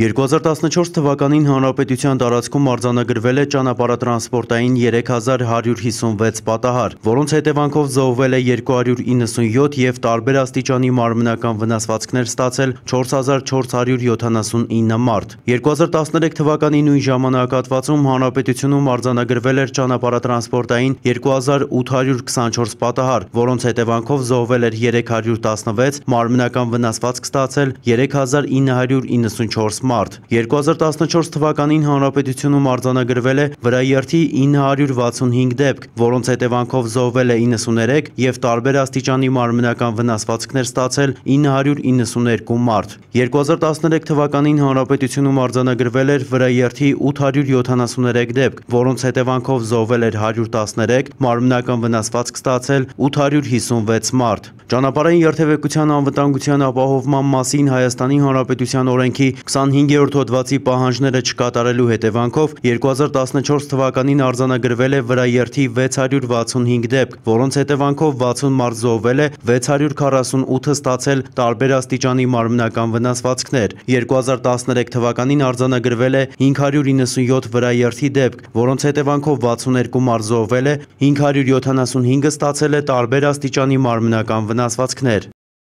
2014 թվականին հանրապետության տարածքում արձանագրվել է ճանապարհատրանսպորտային 3156 պատահար, որոնց հետևանքով զոհվել է 297 և տարբեր աստիճանի մարմնական վնասվածքներ ստացել 4479 մարդ։ 2013 թվականի նույն ժամանակահատվածում հանրապետությունում արձանագրվել էր ճանապարհատրանսպորտային 2824 պատահար, որոնց հետևանքով զոհվել էր 316, մարմնական վնասվածք ստացել 3994 մարդ։ 2014 թվականին հանրապետությունում արձանագրվել է վրայերթի 965 դեպք, որոնց հետևանքով զոհվել է 93 և տարբեր աստիճանի մարմնական վնասվածքներ ստացել 992 մարդ։ 2013 թվականին հանրապետությունում արձանագրվել էր վրայերթի 873 դեպք, որոնց հետևանքով զոհվել էր 113, մարմնական վնասվածք ստացել 856 մարդ։ Ճանապարհային երթևեկության անվտանգության ապահովման մասին Հայաստանի Հանրապետության օրենքի 25-րդ հոդվածի պահանջները չկատարելու հետևանքով 2014 թվականին արձանագրվել է վրայերթի 665 դեպք, որոնց հետևանքով 60 մարդ զոհվել է, 648-ը ստացել տարբեր աստիճանի մարմնական վնասվածքներ։ 2013 թվականին արձանագրվել է 597 վրայերթի դեպք, որոնց հետևանքով 62 մարդ զոհվել է, 575-ը ստացել է տարբեր աստիճանի մարմնական վնասվածքներ։